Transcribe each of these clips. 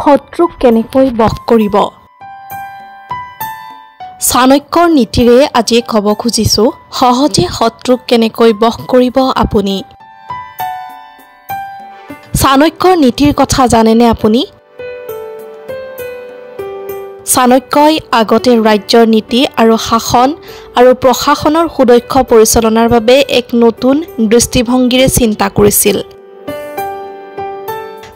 শত্ৰুক কেনেকৈ বশ কৰিব। চাণক্যৰ নীতিৰে আজি ক'ব খুজিছো সহজে শত্ৰুক কেনেকৈ বশ কৰিব আপুনি। চাণক্যৰ নীতিৰ কথা জানেনে আপুনি? চাণক্যই আগতে ৰাজ্যৰ নীতি আৰু শাসন আৰু প্ৰশাসনৰ সুদক্ষ পৰিচালনাৰ বাবে এক নতুন দৃষ্টিভংগীৰে চিন্তা কৰিছিল।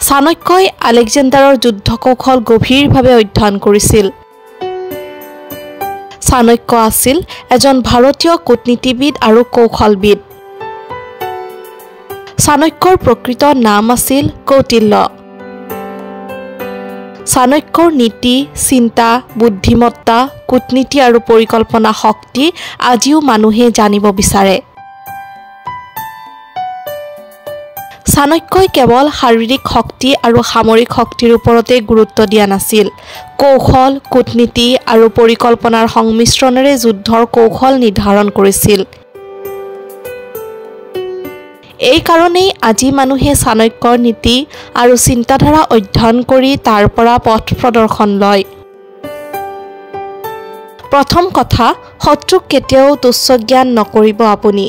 চাণক্যই আলেকজেণ্ডাৰৰ যুদ্ধ কৌশল গভীৰভাৱে অধ্যয়ন কৰিছিল। চাণক্য আছিল এজন ভাৰতীয় কূটনীতিবিদ আৰু কৌশলবিদ। চাণক্যৰ প্ৰকৃত নাম আছিল কৌটিল্য। চাণক্যৰ নীতি, চিন্তা, বুদ্ধিমত্তা, কূটনীতি আৰু পৰিকল্পনা শক্তি আজিও মানুহে জানিব বিচাৰে। চাণক্যই কেৱল শাৰীৰিক শক্তি আৰু সামৰিক শক্তিৰ ওপৰতে গুৰুত্ব দিয়া নাছিল। কৌশল, কূটনীতি আৰু পৰিকল্পনাৰ সংমিশ্ৰণেৰে যুদ্ধৰ কৌশল নিৰ্ধাৰণ কৰিছিল। এই কাৰণেই আজি মানুহে চাণক্যৰ নীতি আৰু চিন্তাধাৰা অধ্যয়ন কৰি তাৰ পৰা পথ প্ৰদৰ্শন লয়। প্ৰথম কথা, শত্ৰুক কেতিয়াও তুচ্ছ জ্ঞান নকৰিব আপুনি।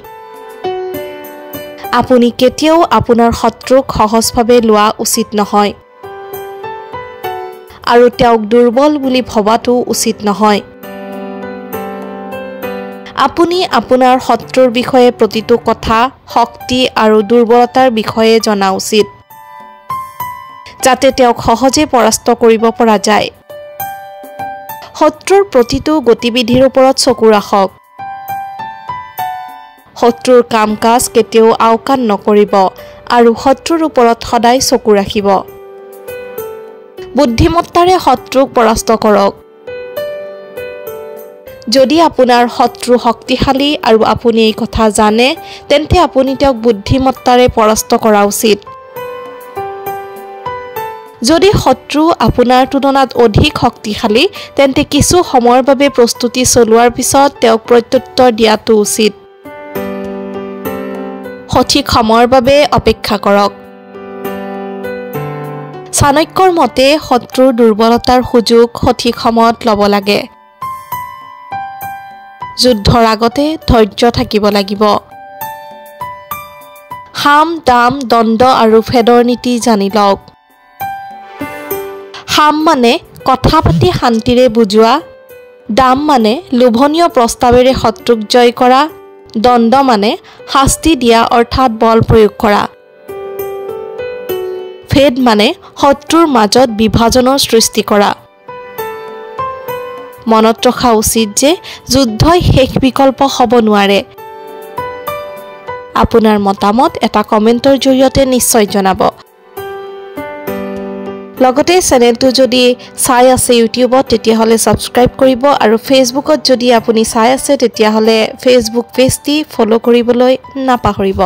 আপুনি কেতিয়াও আপোনাৰ শত্ৰুক সহজভাৱে লোৱা উচিত নহয় আৰু তেওঁক দুৰ্বল বুলি ভবাটো উচিত নহয়। আপুনি আপোনাৰ শত্ৰুৰ বিষয়ে প্ৰতিটো কথা, শক্তি আৰু দুৰ্বলতাৰ বিষয়ে জনা উচিত, যাতে তেওঁক সহজে পৰাস্ত কৰিব পৰা যায়। শত্ৰুৰ প্ৰতিটো গতিবিধিৰ ওপৰত চকু ৰাখক। শত্ৰুৰ কাম-কাজ কেতিয়াও আওকাণ নকৰিব আৰু শত্ৰুৰ ওপৰত সদায় চকু ৰাখিব। বুদ্ধিমত্তাৰে শত্ৰুক পৰাস্ত কৰক। যদি আপোনাৰ শত্ৰু শক্তিশালী আৰু আপুনি এই কথা জানে, তেন্তে আপুনি তেওঁক বুদ্ধিমত্তাৰে পৰাস্ত কৰা উচিত। যদি শত্ৰু আপোনাৰ তুলনাত অধিক শক্তিশালী, তেন্তে কিছু সময়ৰ বাবে প্ৰস্তুতি চলোৱাৰ পিছত তেওঁক প্ৰত্যুত্তৰ দিয়াটো উচিত। সঠিক সময়ৰ বাবে অপেক্ষা কৰক। চাণক্যৰ মতে শত্ৰুৰ দুৰ্বলতাৰ সুযোগ সঠিক সময়ত ল'ব লাগে। যুদ্ধৰ আগতে ধৈৰ্য থাকিব লাগিব। সাম, দাম, দণ্ড আৰু ভেদৰ নীতি জানি লওক। সাম মানে কথা পাতি শান্তিৰে বুজোৱা, দাম মানে লোভনীয় প্ৰস্তাৱেৰে শত্ৰুক জয় কৰা, দণ্ড মানে শাস্তি দিয়া অৰ্থাৎ বল প্ৰয়োগ কৰা, ভেদ মানে শত্ৰুৰ মাজত বিভাজনৰ সৃষ্টি কৰা। মনত ৰখা উচিত যে যুদ্ধই শেষ বিকল্প হ'ব নোৱাৰে। আপোনাৰ মতামত এটা কমেণ্টৰ জৰিয়তে নিশ্চয় জনাব। লগতে চেনেলটো যদি চাই আছে ইউটিউবত, তেতিয়াহ'লে ছাবস্ক্ৰাইব কৰিব আৰু ফেচবুকত যদি আপুনি চাই আছে, তেতিয়াহ'লে ফেচবুক পেজটি ফ'ল' কৰিবলৈ নাপাহৰিব।